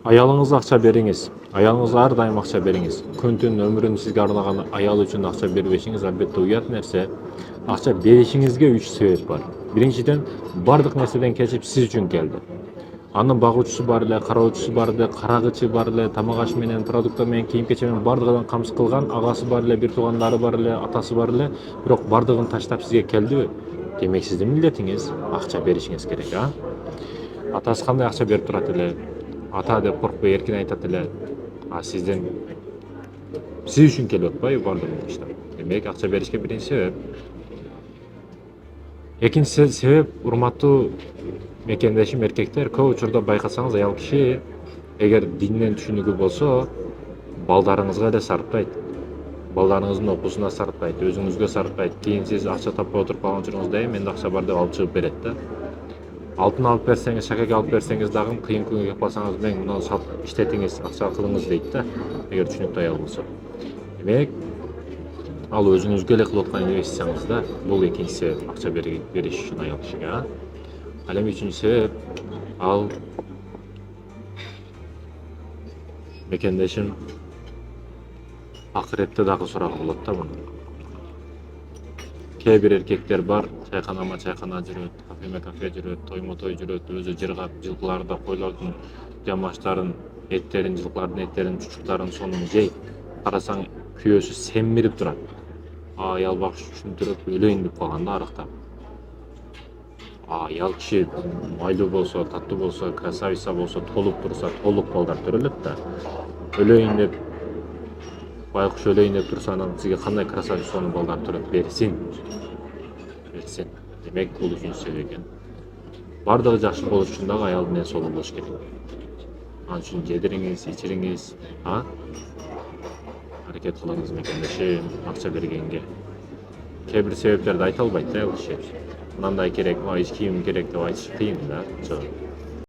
Аялыңызга акча бериңиз. Аялыңызга ар дайым акча бериңиз. Күн-түн өмүрүн сизге арнаган аял үчүн акча бербешиңиз албетте уят нерсе. Акча беришиңизге 3 себеп бар. Биринчиден, бардык нерседен кечип сиз үчүн келди. Анын багуучусу бар эле, кароочусу бар эле, карагычы бар эле, тамак аш менен, продукты менен, кийим-кече менен бардыгын камсыз кылган, агасы бар эле, бир туугандары бар эле, атасы бар эле, бирок бардыгын таштап сизге келдиби? Демек сиздин милдетиңиз акча беришиңиз керек, а? Атасы кандай акча берип турат эле? Ата деп коркпой эркин айтат эле. А сиз үчүн келип атпайбы бардыгын таштап? Демек акча беришке биринчи себеп. Экинчи себеп, урматтуу мекендешим эркектер, көп учурда байкасаңыз аял киши эгер динден түшүнүгү болсо, балдарыңызга эле сарптайт. Балдарыңыздын окуусуна сарптайт, өзүңүзгө сарптайт. Кийин сиз акча таппай отуруп калган учуруңузда менде акча бар деп алып чыгып берет да. Алтын алып берсеңиз, шакеге алып берсеңиз дагы кыйын күнгө келип калсаңыз, мен муну сатып иштетиңиз, акча кылыңыз дейт да, эгер түшүнүктүү аял болсо. Демек, ал өзүңүзгө эле кылып аткан инвестицияңыз да, бул экинчи себеп акча бериш үчүн аял кишиге. Ал эми үчүнчү себеп, ал мекендешим акыретте дагы сурагы болот да муну. Кээ бир эркектер бар, чайкана жүрөт, кафе жүрөт, той жүрөт, өзү жыргап, жылкыларды, койлордун жамаштарын, эттерин, жылкылардын эттерин, чучуктарын сонун жейт. Карасаң, күйөөсү семирип турат. Аял багыш түшүндүрүп өлөйүн деп калган да арыктап. Аял киши майлуу болсо, таттуу болсо, красавица болсо, толуп турса, толук балдар төрөлөт да. Өлөйүн деп, байкуш өлөйүн деп турса, анан сизге кандай красавицанын балдар төрөп берсин. Демек, бул үчүнчү себеп экен. Бардыгы жакшы болуш үчүн дагы аялдын ден соолугу болуш керек. Ал үчүн жедириңиз, ичириңиз, аракет кылыңыз мекендешим акча бергенге. Кээ бир себептерди айта албайт да аял киши. Мындай керек, ич кийим керек деп айтыш кыйын да.